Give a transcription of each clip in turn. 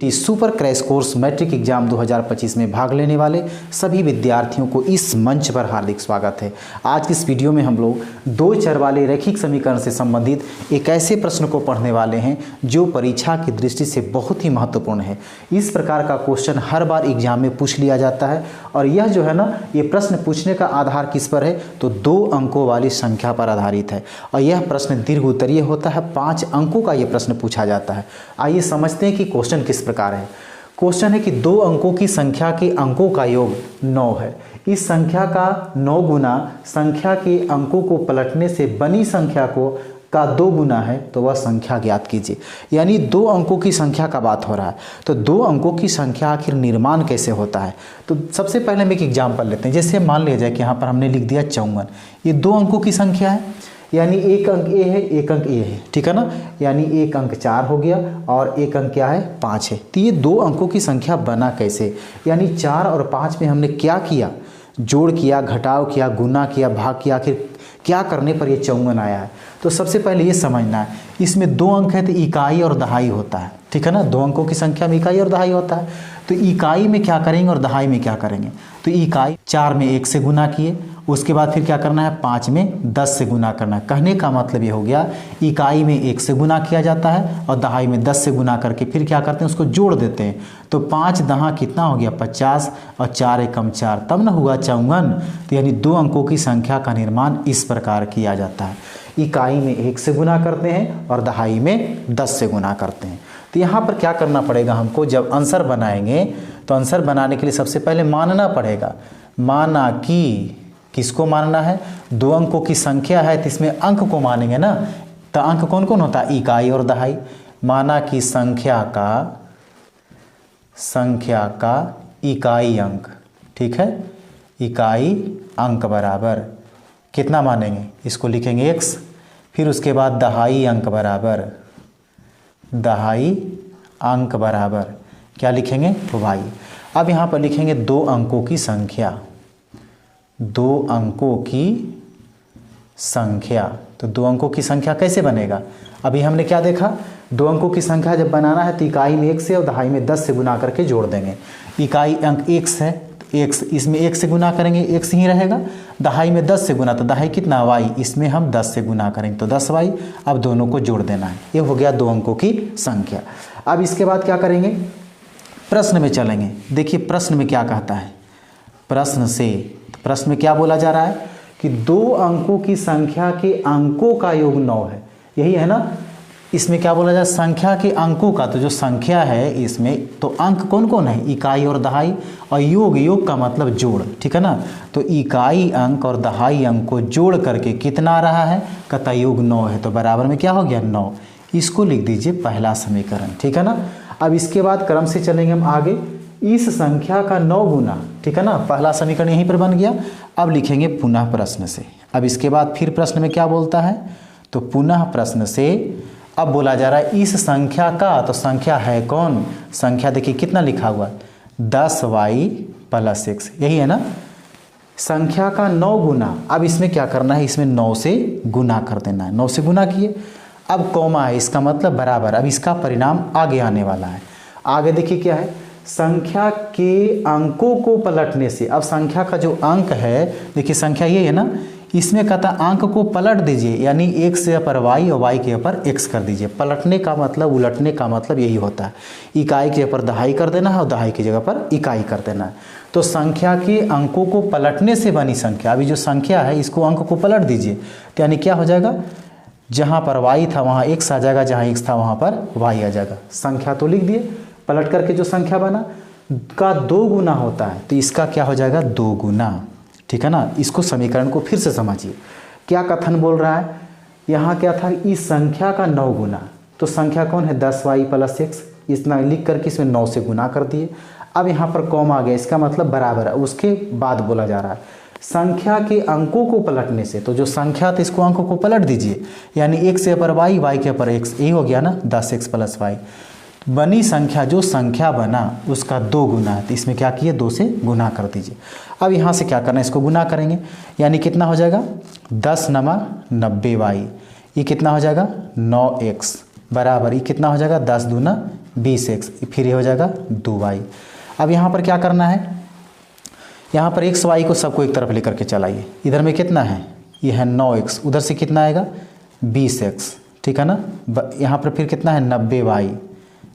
T super crash course matric exam 2025 में भाग लेने वाले सभी विद्यार्थियों को इस मंच पर हार्दिक स्वागत है। आज की इस वीडियो में हम लोग दो चर वाले रैखिक समीकरण से संबंधित एक ऐसे प्रश्न को पढ़ने वाले हैं जो परीक्षा की दृष्टि से बहुत ही महत्वपूर्ण है। इस प्रकार का क्वेश्चन हर बार एग्जाम में पूछ लिया जाता है और यह जो है ना, ये प्रश्न पूछने का आधार किस पर है तो 2 अंकों वाली संख्या पर आधारित है और यह प्रश्न दीर्घ उत्तरीय होता है। 5 अंकों का यह प्रश्न पूछा जाता है। आइए समझते हैं कि क्वेश्चन किस प्रकार है। क्वेश्चन है कि 2 अंकों की संख्या के अंकों का योग 9 है। इस संख्या का 9 गुना संख्या के अंकों को पलटने से बनी संख्या को का 2 गुना है तो वह संख्या ज्ञात कीजिए। यानी 2 अंकों की संख्या का बात हो रहा है तो 2 अंकों की संख्या आखिर निर्माण कैसे होता है। तो सबसे पहले हम एक एग्जाम्पल लेते हैं। जैसे मान लिया जाए कि यहाँ पर हमने लिख दिया 54। ये 2 अंकों की संख्या है, यानी एक अंक ए है, एक अंक ए है, ठीक है ना। यानी एक अंक 4 हो गया और एक अंक क्या है 5 है। तो ये 2 अंकों की संख्या बना कैसे, यानी 4 और 5 में हमने क्या किया, जोड़ किया, घटाव किया, गुना किया, भाग किया, आखिर क्या करने पर ये 54 आया है। तो सबसे पहले ये समझना है, इसमें 2 अंक है तो इकाई और दहाई होता है, ठीक है ना। 2 अंकों की संख्या में इकाई और दहाई होता है। तो इकाई में क्या करेंगे और दहाई में क्या करेंगे। तो इकाई 4 में 1 से गुना किए, उसके बाद फिर क्या करना है 5 में 10 से गुना करना है। कहने का मतलब ये हो गया इकाई में 1 से गुना किया जाता है और दहाई में 10 से गुना करके फिर क्या करते हैं उसको जोड़ देते हैं। तो 5 दहा कितना हो गया 50 और 4 एकम 4, तब ना हुआ 54। तो यानी 2 अंकों की संख्या का निर्माण इस प्रकार किया जाता है। इकाई में 1 से गुना करते हैं और दहाई में 10 से गुना करते हैं। तो यहाँ पर क्या करना पड़ेगा हमको, जब आंसर बनाएंगे तो आंसर बनाने के लिए सबसे पहले मानना पड़ेगा। माना कि किसको मानना है, 2 अंकों की संख्या है तो इसमें अंक को मानेंगे ना। तो अंक कौन कौन होता है, इकाई और दहाई। माना कि संख्या का इकाई अंक, ठीक है, इकाई अंक बराबर कितना मानेंगे, इसको लिखेंगे x। फिर उसके बाद दहाई अंक बराबर क्या लिखेंगे y। अब यहाँ पर लिखेंगे 2 अंकों की संख्या, 2 अंकों की संख्या। तो 2 अंकों की संख्या कैसे बनेगा, अभी हमने क्या देखा, 2 अंकों की संख्या जब बनाना है तो इकाई में 1 से और दहाई में 10 से गुना करके जोड़ देंगे। इकाई अंक x है तो x, इसमें 1 से गुना करेंगे x ही रहेगा। दहाई में 10 से गुना, तो दहाई कितना y, इसमें हम 10 से गुना करेंगे तो 10y। अब दोनों को जोड़ देना है। ये हो गया 2 अंकों की संख्या। अब इसके बाद क्या करेंगे, प्रश्न में चलेंगे। देखिए प्रश्न में क्या कहता है, प्रश्न में क्या बोला जा रहा है कि 2 अंकों की संख्या के अंकों का योग 9 है। यही है ना। इसमें क्या बोला जाए, संख्या के अंकों का, तो जो संख्या है इसमें तो अंक कौन कौन है, इकाई और दहाई, और योग का मतलब जोड़, ठीक है ना। तो इकाई अंक और दहाई अंक को जोड़ करके कितना आ रहा है, कहता योग 9 है। तो बराबर में क्या हो गया 9। इसको लिख दीजिए पहला समीकरण, ठीक है ना। अब इसके बाद क्रम से चलेंगे हम आगे। इस संख्या का 9 गुना, ठीक है ना, पहला समीकरण यहीं पर बन गया। अब लिखेंगे पुनः प्रश्न से। अब इसके बाद फिर प्रश्न में क्या बोलता है, तो पुनः प्रश्न से अब बोला जा रहा है इस संख्या का, तो संख्या है कौन, संख्या देखिए कितना लिखा हुआ है 10y + x, यही है ना। संख्या का 9 गुना, अब इसमें क्या करना है, इसमें 9 से गुना कर देना है। 9 से गुना किए, अब कॉमा है, इसका मतलब बराबर। अब इसका परिणाम आगे आने वाला है। आगे देखिए क्या है, संख्या के अंकों को पलटने से। अब संख्या का जो अंक है, देखिए संख्या ये है ना, इसमें कहता अंक को पलट दीजिए, यानी x के ऊपर y और y के ऊपर x कर दीजिए। पलटने का मतलब, उलटने का मतलब यही होता है। इकाई के ऊपर दहाई कर देना है और दहाई की जगह पर इकाई कर देना है। तो संख्या के अंकों को पलटने से बनी संख्या, अभी जो संख्या है इसको अंक को पलट दीजिए, तो यानी क्या हो जाएगा, जहाँ पर y था वहाँ x आ जाएगा, जहाँ x था वहाँ पर y आ जाएगा। संख्या तो लिख दिए, पलट करके जो संख्या बना का 2 गुना होता है तो इसका क्या हो जाएगा 2 गुना, ठीक है ना। इसको समीकरण को फिर से समझिए, क्या कथन बोल रहा है। यहाँ क्या था, इस संख्या का 9 गुना, तो संख्या कौन है 10y + x, इतना लिख करके इसमें 9 से गुना कर दिए। अब यहाँ पर कॉमा आ गया, इसका मतलब बराबर है। उसके बाद बोला जा रहा है संख्या के अंकों को पलटने से, तो जो संख्या था इसको अंकों को पलट दीजिए, यानी x के ऊपर y, y के ऊपर x, यही हो गया ना 10x + y। बनी संख्या, जो संख्या बना उसका 2 गुना है, तो इसमें क्या किए 2 से गुना कर दीजिए। अब यहाँ से क्या करना है, इसको गुना करेंगे, यानी कितना हो जाएगा 10 × 90y, ये कितना हो जाएगा 9x बराबर, ये कितना हो जाएगा 10 × 2 = 20x, फिर ये हो जाएगा 2y। अब यहाँ पर क्या करना है, यहाँ पर x y को सबको एक तरफ लेकर के चलाइए। इधर में कितना है, ये है 9x, उधर से कितना आएगा 20x, ठीक है ना। यहाँ पर फिर कितना है 90y,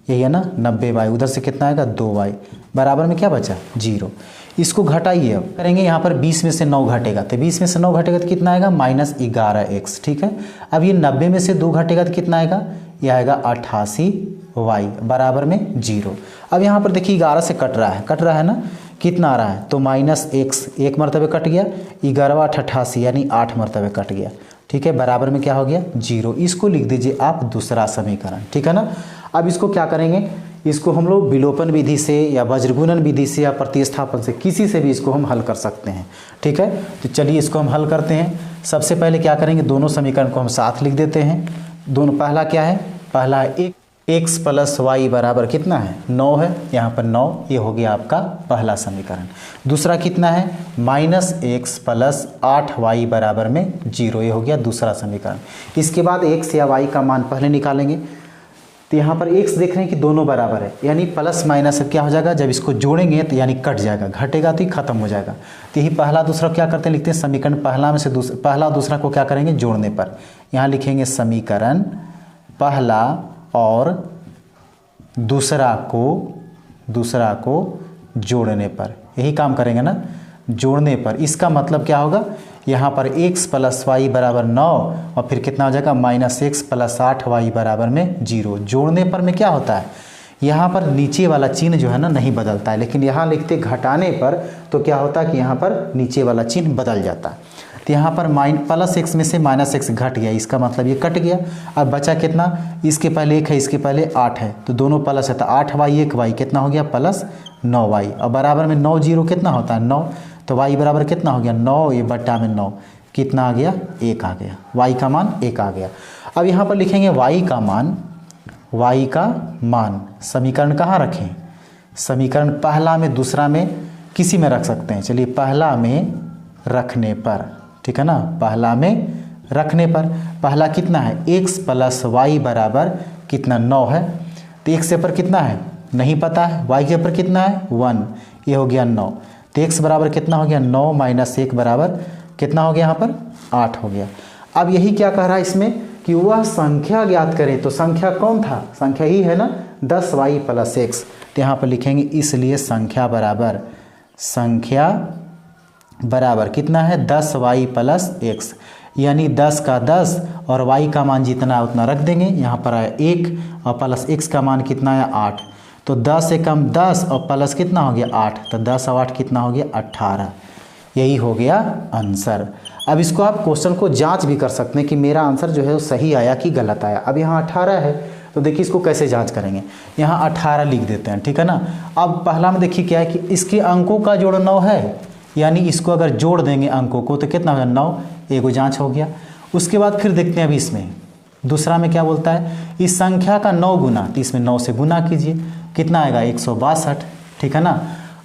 यही है ना 90y, उधर से कितना आएगा 2y, बराबर में क्या बचा 0। इसको घटाइए, अब करेंगे यहाँ पर 20 में से 9 घटेगा, तो 20 में से 9 घटेगा तो कितना आएगा -11x, ठीक है। अब ये 90 में से 2 घटेगा तो कितना आएगा, ये आएगा 88y, बराबर में 0। अब यहाँ पर देखिए 11 से कट रहा है ना, कितना आ रहा है, तो -x, एक मरतबे कट गया, 11 88 यानी 8 मरतबे कट गया, ठीक है, बराबर में क्या हो गया 0। इसको लिख दीजिए आप दूसरा समीकरण, ठीक है ना। अब इसको क्या करेंगे, इसको हम लोग विलोपन विधि से या वज्रगुणन विधि से या प्रतिस्थापन से किसी से भी इसको हम हल कर सकते हैं, ठीक है। तो चलिए इसको हम हल करते हैं। सबसे पहले क्या करेंगे, दोनों समीकरण को हम साथ लिख देते हैं। दोनों, पहला क्या है, पहला है x प्लस वाई बराबर कितना है 9 है, यहाँ पर 9, ये हो गया आपका पहला समीकरण। दूसरा कितना है -x प्लस 8y बराबर में 0, ये हो गया दूसरा समीकरण। इसके बाद x या y का मान पहले निकालेंगे। तो यहाँ पर x देख रहे हैं कि दोनों बराबर है, यानी प्लस माइनस क्या हो जाएगा, जब इसको जोड़ेंगे तो यानी कट जाएगा, घटेगा तो ही खत्म हो जाएगा। तो यही पहला दूसरा क्या करते हैं, लिखते हैं समीकरण पहला में से पहला और दूसरा को क्या करेंगे जोड़ने पर, यहाँ लिखेंगे समीकरण पहला और दूसरा को जोड़ने पर, यही काम करेंगे ना, जोड़ने पर। इसका मतलब क्या होगा, यहाँ पर x प्लस वाई बराबर 9 और फिर कितना हो जाएगा -x प्लस 8y बराबर में 0। जोड़ने पर में क्या होता है, यहाँ पर नीचे वाला चिन्ह जो है ना नहीं बदलता है, लेकिन यहाँ लिखते घटाने पर तो क्या होता है कि यहाँ पर नीचे वाला चिन्ह बदल जाता है। तो यहाँ पर +x में से -x घट गया, इसका मतलब ये कट गया। अब बचा कितना, इसके पहले 1 है, इसके पहले 8 है, तो दोनों प्लस है, तो 8y 1y कितना हो गया +9y, और बराबर में 9 0 कितना होता है 9, तो y बराबर कितना हो गया 9, ये बट्टा में 9 कितना आ गया 1 आ गया, y का मान 1 आ गया। अब यहाँ पर लिखेंगे y का मान समीकरण कहाँ रखें, समीकरण पहला में दूसरा में किसी में रख सकते हैं। चलिए पहला में रखने पर, ठीक है ना, पहला में रखने पर पहला कितना है x प्लस वाई बराबर कितना 9 है, तो x के ऊपर कितना है नहीं पता है, y के ऊपर कितना है 1, ये हो गया 9, तो x बराबर कितना हो गया 9 - 1 बराबर कितना हो गया, यहाँ पर 8 हो गया। अब यही क्या कह रहा है इसमें कि वह संख्या ज्ञात करें, तो संख्या कौन था, संख्या ही है ना 10y प्लस x, तो यहाँ पर लिखेंगे इसलिए संख्या बराबर कितना है 10y प्लस x, यानी 10 का 10 और y का मान जितना उतना रख देंगे। यहाँ पर आया 1 और प्लस x का मान कितना है 8, तो 10 से कम 10 और प्लस कितना हो गया 8, तो 10 और 8 कितना हो गया 18, यही हो गया आंसर। अब इसको आप क्वेश्चन को जांच भी कर सकते हैं कि मेरा आंसर जो है वो सही आया कि गलत आया। अब यहाँ 18 है, तो देखिए इसको कैसे जांच करेंगे, यहाँ 18 लिख देते हैं, ठीक है ना। अब पहला में देखिए क्या है कि इसके अंकों का जोड़ 9 है, यानी इसको अगर जोड़ देंगे अंकों को तो कितना होगा 9, एगो जांच हो गया। उसके बाद फिर देखते हैं अभी इसमें दूसरा में क्या बोलता है, इस संख्या का 9 गुना, तो इसमें 9 से गुना कीजिए, कितना आएगा 162, ठीक है ना।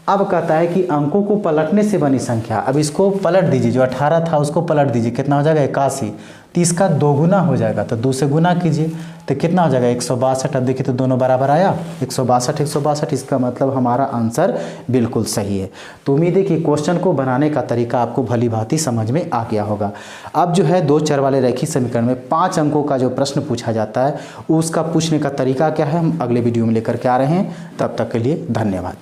अब कहता है कि अंकों को पलटने से बनी संख्या, अब इसको पलट दीजिए, जो 18 था उसको पलट दीजिए, कितना हो जाएगा 81, तो इसका 2 गुना हो जाएगा, तो 2 से गुना कीजिए तो कितना हो जाएगा 162। अब देखिए तो दोनों बराबर आया 162, इसका मतलब हमारा आंसर बिल्कुल सही है। तो उम्मीद है कि क्वेश्चन को बनाने का तरीका आपको भली भांति समझ में आ गया होगा। अब जो है 2 चर वाले रैखिक समीकरण में 5 अंकों का जो प्रश्न पूछा जाता है उसका पूछने का तरीका क्या है, हम अगले वीडियो में लेकर के आ रहे हैं। तब तक के लिए धन्यवाद।